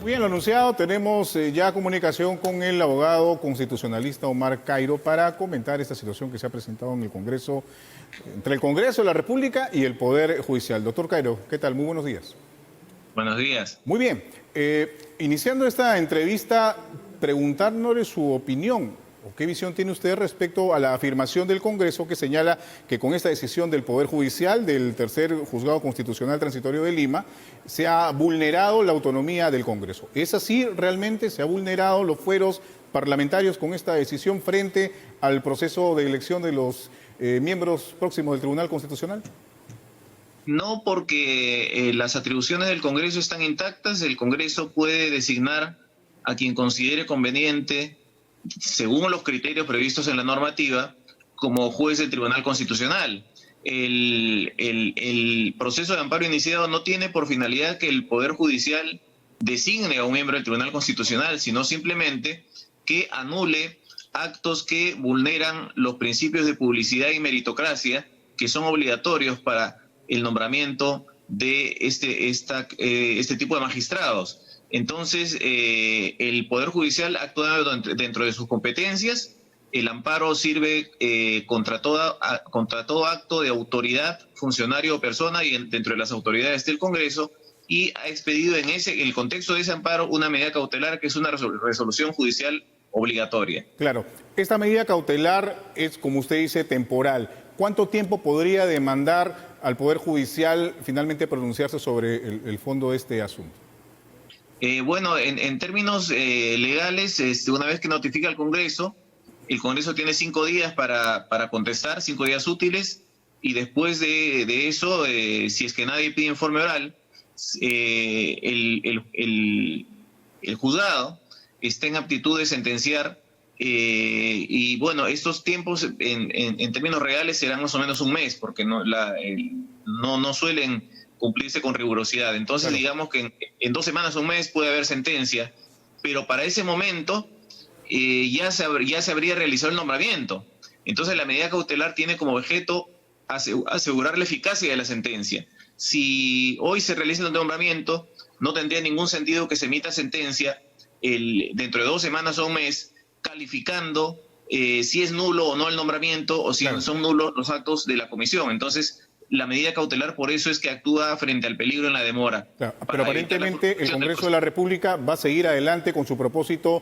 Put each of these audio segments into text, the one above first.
Muy bien, lo anunciado, tenemos ya comunicación con el abogado constitucionalista Omar Cairo para comentar esta situación que se ha presentado en el Congreso, entre el Congreso de la República y el Poder Judicial. Doctor Cairo, ¿qué tal? Muy buenos días. Buenos días. Muy bien, iniciando esta entrevista, preguntándole su opinión o qué visión tiene usted respecto a la afirmación del Congreso que señala que con esta decisión del Poder Judicial del Tercer Juzgado Constitucional Transitorio de Lima se ha vulnerado la autonomía del Congreso. ¿Es así realmente? ¿Se ha vulnerado los fueros parlamentarios con esta decisión frente al proceso de elección de los miembros próximos del Tribunal Constitucional? No, porque las atribuciones del Congreso están intactas. El Congreso puede designar a quien considere conveniente, según los criterios previstos en la normativa, como juez del Tribunal Constitucional. El proceso de amparo iniciado no tiene por finalidad que el Poder Judicial designe a un miembro del Tribunal Constitucional, sino simplemente que anule actos que vulneran los principios de publicidad y meritocracia, que son obligatorios para el nombramiento de este tipo de magistrados. Entonces, el Poder Judicial actúa dentro de sus competencias. El amparo sirve contra todo acto de autoridad, funcionario o persona, y dentro de las autoridades del Congreso, y ha expedido en el contexto de ese amparo una medida cautelar que es una resolución judicial obligatoria. Claro, esta medida cautelar es, como usted dice, temporal. ¿Cuánto tiempo podría demandar al Poder Judicial finalmente pronunciarse sobre el fondo de este asunto? Bueno, en términos legales, una vez que notifica al Congreso, el Congreso tiene 5 días para contestar, 5 días útiles, y después de eso, si es que nadie pide informe oral, el juzgado está en aptitud de sentenciar, y bueno, estos tiempos en términos reales serán más o menos un mes, porque no suelen cumplirse con rigurosidad. Entonces, claro, digamos que en 2 semanas o un mes puede haber sentencia, pero para ese momento ya se habría realizado el nombramiento. Entonces, la medida cautelar tiene como objeto asegurar la eficacia de la sentencia. Si hoy se realiza el nombramiento, no tendría ningún sentido que se emita sentencia dentro de 2 semanas o un mes, calificando si es nulo o no el nombramiento, o si claro, son nulos los actos de la comisión. Entonces, la medida cautelar por eso es que actúa frente al peligro en la demora. Claro, pero aparentemente el Congreso de la República va a seguir adelante con su propósito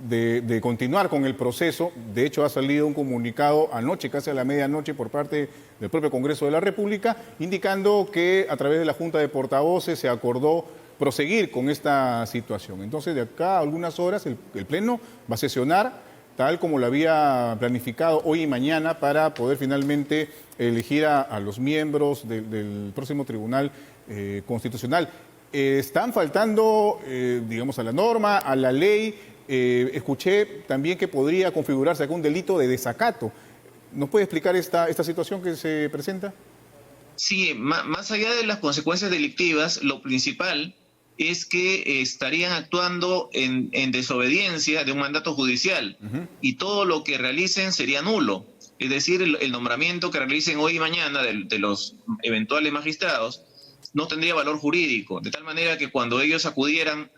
de continuar con el proceso. De hecho, ha salido un comunicado anoche, casi a la medianoche, por parte del propio Congreso de la República, indicando que a través de la Junta de Portavoces se acordó proseguir con esta situación. Entonces, de acá a algunas horas, el Pleno va a sesionar tal como lo había planificado hoy y mañana para poder finalmente elegir a los miembros del próximo Tribunal Constitucional. Están faltando, digamos, a la norma, a la ley. Escuché también que podría configurarse algún delito de desacato. ¿Nos puede explicar esta situación que se presenta? Sí, más allá de las consecuencias delictivas, lo principal es que estarían actuando en desobediencia de un mandato judicial, y todo lo que realicen sería nulo. Es decir, el nombramiento que realicen hoy y mañana de los eventuales magistrados no tendría valor jurídico, de tal manera que cuando ellos acudan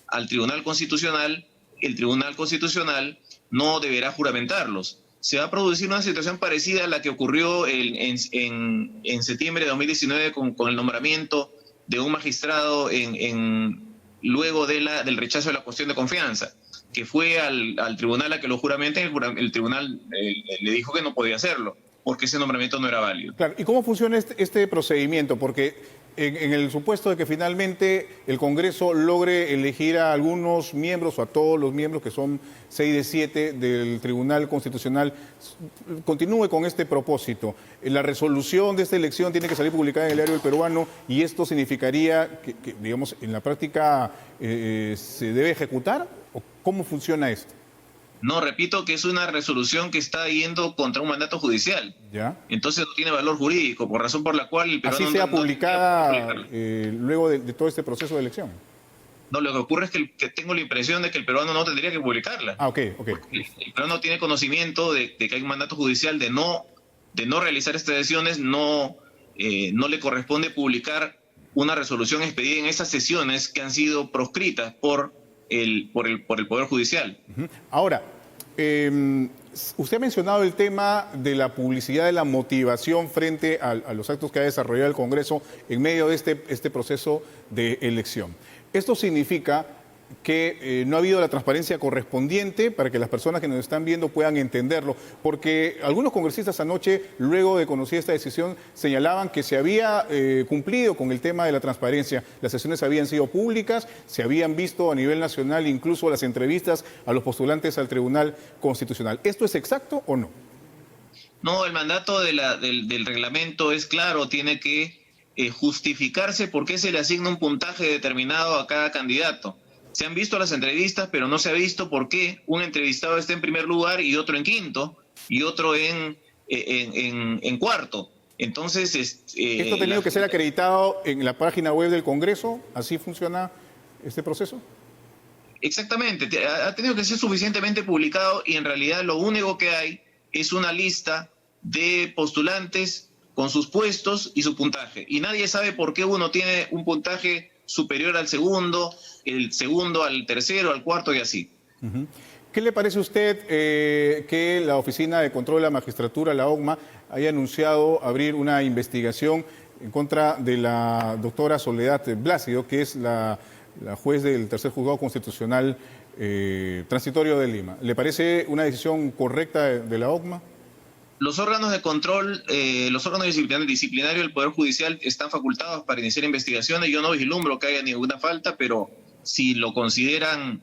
al Tribunal Constitucional, el Tribunal Constitucional no deberá juramentarlos. Se va a producir una situación parecida a la que ocurrió en septiembre de 2019 con el nombramiento de un magistrado luego del rechazo de la cuestión de confianza, que fue al tribunal a que lo juramenten. El tribunal le dijo que no podía hacerlo, porque ese nombramiento no era válido. Claro, ¿y cómo funciona este procedimiento? Porque en el supuesto de que finalmente el Congreso logre elegir a algunos miembros o a todos los miembros, que son 6 de 7 del Tribunal Constitucional, continúe con este propósito. La resolución de esta elección tiene que salir publicada en el Diario del Peruano, y esto significaría que digamos, en la práctica se debe ejecutar, ¿o cómo funciona esto? No, repito que es una resolución que está yendo contra un mandato judicial. ¿Ya? Entonces no tiene valor jurídico, por razón por la cual el peruano así sea publicada luego de todo este proceso de elección. No, lo que ocurre es que tengo la impresión de que el peruano no tendría que publicarla. Ah, ok. El peruano tiene conocimiento de que hay un mandato judicial de no realizar estas decisiones. No le corresponde publicar una resolución expedida en esas sesiones que han sido proscritas por el Poder Judicial. Ahora, usted ha mencionado el tema de la publicidad de la motivación frente a los actos que ha desarrollado el Congreso en medio de este proceso de elección. Esto significa que no ha habido la transparencia correspondiente para que las personas que nos están viendo puedan entenderlo, porque algunos congresistas anoche, luego de conocer esta decisión, señalaban que se había cumplido con el tema de la transparencia. Las sesiones habían sido públicas, se habían visto a nivel nacional incluso las entrevistas a los postulantes al Tribunal Constitucional. ¿Esto es exacto o no? No, el mandato del reglamento es claro, tiene que justificarse por qué se le asigna un puntaje determinado a cada candidato. Se han visto las entrevistas, pero no se ha visto por qué un entrevistado está en primer lugar y otro en quinto y otro en cuarto. Entonces, ¿esto ha tenido que ser acreditado en la página web del Congreso? ¿Así funciona este proceso? Exactamente, ha tenido que ser suficientemente publicado y en realidad lo único que hay es una lista de postulantes con sus puestos y su puntaje. Y nadie sabe por qué uno tiene un puntaje superior al segundo, el segundo al tercero, al cuarto y así. ¿Qué le parece a usted que la Oficina de Control de la Magistratura, la OCMA, haya anunciado abrir una investigación en contra de la doctora Soledad Blásido, que es la juez del tercer juzgado constitucional transitorio de Lima? ¿Le parece una decisión correcta de la OCMA? Los órganos de control, los órganos disciplinarios del Poder Judicial están facultados para iniciar investigaciones. Yo no vislumbro que haya ninguna falta, pero si lo consideran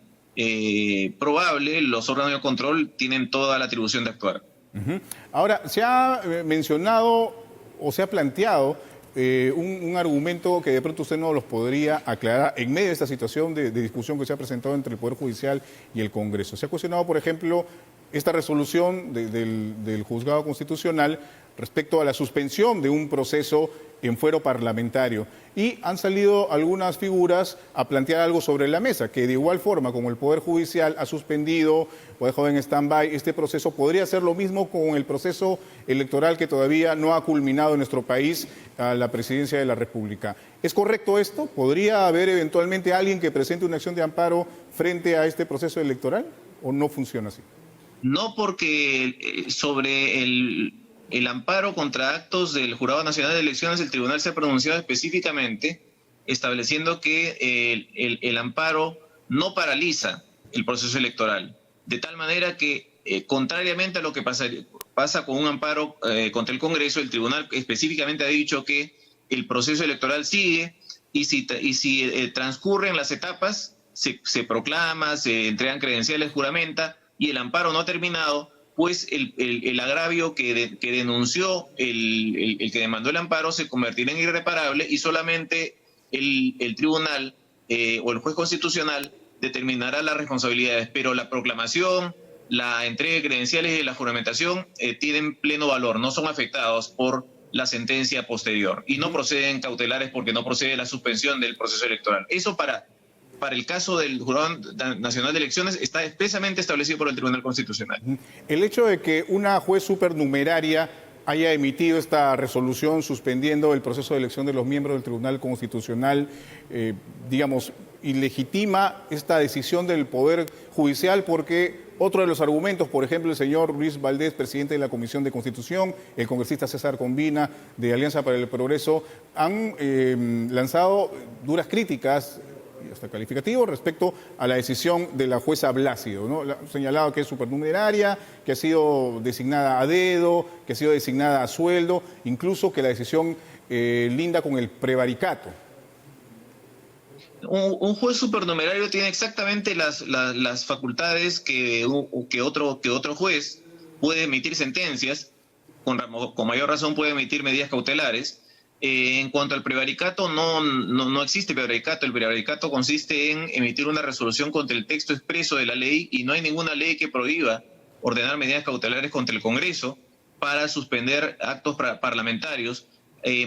probable, los órganos de control tienen toda la atribución de actuar. Ahora, se ha mencionado o se ha planteado un argumento que de pronto usted no los podría aclarar en medio de esta situación de discusión que se ha presentado entre el Poder Judicial y el Congreso. Se ha cuestionado, por ejemplo, esta resolución del Juzgado Constitucional respecto a la suspensión de un proceso en fuero parlamentario. Y han salido algunas figuras a plantear algo sobre la mesa, que de igual forma como el Poder Judicial ha suspendido o dejado en stand-by este proceso, podría hacer lo mismo con el proceso electoral que todavía no ha culminado en nuestro país a la presidencia de la República. ¿Es correcto esto? ¿Podría haber eventualmente alguien que presente una acción de amparo frente a este proceso electoral o no funciona así? No, porque sobre el amparo contra actos del Jurado Nacional de Elecciones, el tribunal se ha pronunciado específicamente estableciendo que el amparo no paraliza el proceso electoral, de tal manera que, contrariamente a lo que pasa con un amparo contra el Congreso, el tribunal específicamente ha dicho que el proceso electoral sigue y si transcurren las etapas, se proclama, se entregan credenciales, juramenta, y el amparo no ha terminado, pues el agravio que denunció el que demandó el amparo se convertirá en irreparable y solamente el tribunal o el juez constitucional determinará las responsabilidades. Pero la proclamación, la entrega de credenciales y la juramentación tienen pleno valor, no son afectados por la sentencia posterior y no proceden cautelares porque no procede la suspensión del proceso electoral. Eso para el caso del Jurado Nacional de Elecciones está expresamente establecido por el Tribunal Constitucional. El hecho de que una juez supernumeraria haya emitido esta resolución suspendiendo el proceso de elección de los miembros del Tribunal Constitucional, digamos, ilegitima esta decisión del Poder Judicial porque otro de los argumentos, por ejemplo, el señor Luis Valdés, presidente de la Comisión de Constitución, el congresista César Combina de Alianza para el Progreso, han lanzado duras críticas hasta calificativo respecto a la decisión de la jueza Blásido, ¿no? Ha señalado que es supernumeraria, que ha sido designada a dedo, que ha sido designada a sueldo, incluso que la decisión linda con el prevaricato. Un juez supernumerario tiene exactamente las facultades que otro juez. Puede emitir sentencias, con mayor razón puede emitir medidas cautelares. En cuanto al prevaricato, no existe prevaricato. El prevaricato consiste en emitir una resolución contra el texto expreso de la ley y no hay ninguna ley que prohíba ordenar medidas cautelares contra el Congreso para suspender actos parlamentarios.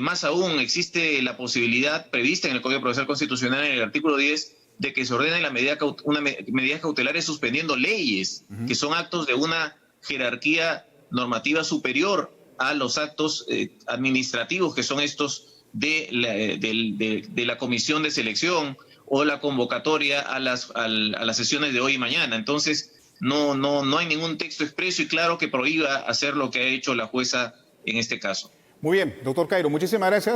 Más aún, existe la posibilidad prevista en el Código Procesal Constitucional en el artículo 10 de que se ordene medidas cautelares suspendiendo leyes, que son actos de una jerarquía normativa superior a los actos administrativos, que son estos de la comisión de selección o la convocatoria a las sesiones de hoy y mañana. Entonces, no hay ningún texto expreso y claro que prohíba hacer lo que ha hecho la jueza en este caso. Muy bien, doctor Cairo, muchísimas gracias.